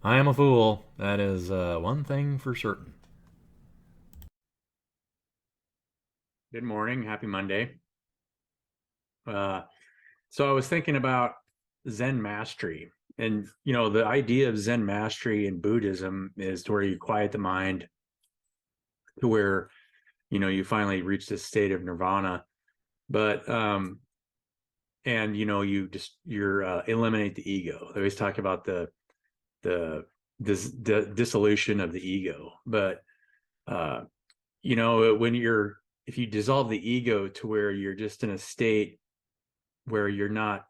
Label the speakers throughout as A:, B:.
A: I am a fool. That is one thing for certain. Good morning. Happy Monday. Uh, so I was thinking about Zen mastery. And, the idea of Zen mastery in Buddhism is to where you quiet the mind, to where, you finally reach this state of nirvana. But, and, you're eliminate the ego. They always talk about the, the dissolution of the ego. But, uh, when if you dissolve the ego to where you're just in a state where you're not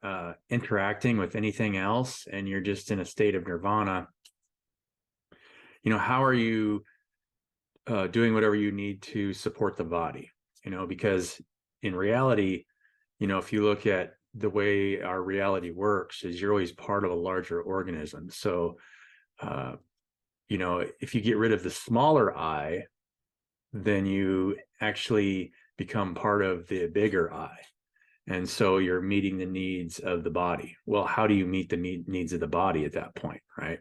A: interacting with anything else and you're just in a state of nirvana, how are you doing whatever you need to support the body? Because in reality, if you look at the way our reality works, is you're always part of a larger organism. So uh, if you get rid of the smaller I, then you actually become part of the bigger I. And so you're meeting the needs of the body. Well, how do you meet the needs of the body at that point, right?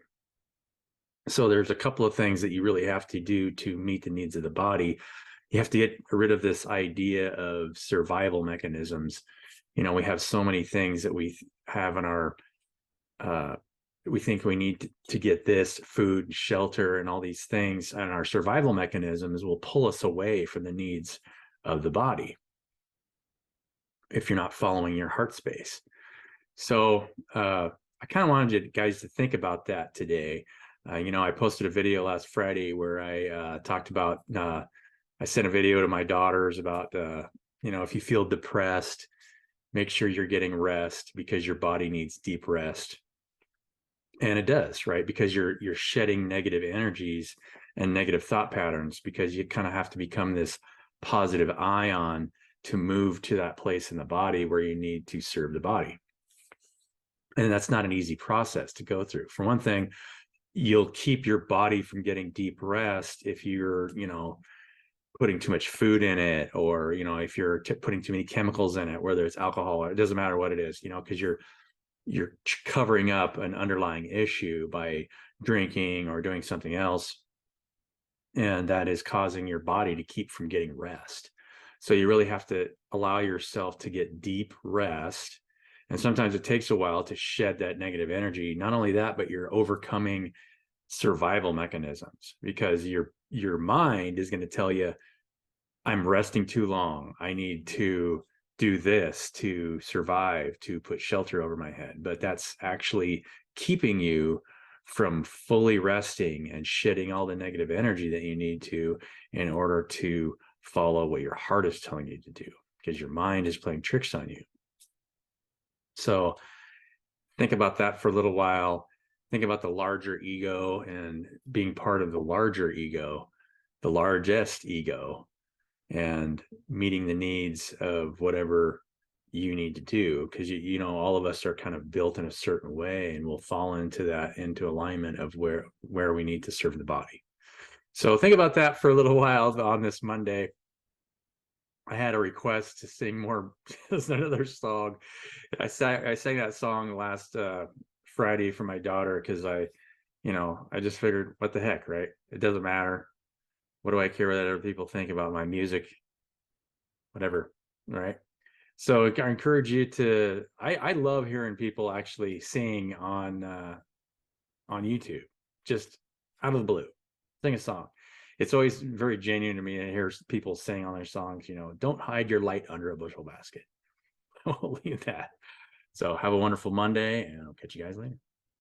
A: So there's a couple of things that you really have to do to meet the needs of the body. You have to get rid of this idea of survival mechanisms. We have so many things that we have in our we think we need to get this food, shelter, and all these things, and our survival mechanisms will pull us away from the needs of the body if you're not following your heart space. So I kind of wanted you guys to think about that today. I posted a video last Friday where I talked about, I sent a video to my daughters about, if you feel depressed, make sure you're getting rest because your body needs deep rest. And it does, right? Because you're shedding negative energies and negative thought patterns, because you kind of have to become this positive ion to move to that place in the body where you need to serve the body. And that's not an easy process to go through. For one thing, you'll keep your body from getting deep rest if you're, putting too much food in it, or, if you're putting too many chemicals in it, whether it's alcohol, or it doesn't matter what it is, because you're covering up an underlying issue by drinking or doing something else. And that is causing your body to keep from getting rest. So you really have to allow yourself to get deep rest. And sometimes it takes a while to shed that negative energy. Not only that, but you're overcoming survival mechanisms, because your mind is going to tell you, I'm resting too long. I need to do this to survive, to put shelter over my head. But that's actually keeping you from fully resting and shedding all the negative energy that you need to in order to follow what your heart is telling you to do, because your mind is playing tricks on you. So think about that for a little while. Think about the larger ego and being part of the larger ego, the largest ego, and meeting the needs of whatever you need to do. Because all of us are kind of built in a certain way, and we'll fall into alignment of where we need to serve the body. So think about that for a little while on this Monday. I had a request to sing more another song. I sang that song last Friday for my daughter, because I just figured, what the heck, right? It doesn't matter. What do I care what other people think about my music? Whatever, right? So I encourage you to. I love hearing people actually sing on YouTube, just out of the blue, sing a song. It's always very genuine to me to hear people sing on their songs. Don't hide your light under a bushel basket. We'll leave that. So have a wonderful Monday, and I'll catch you guys later.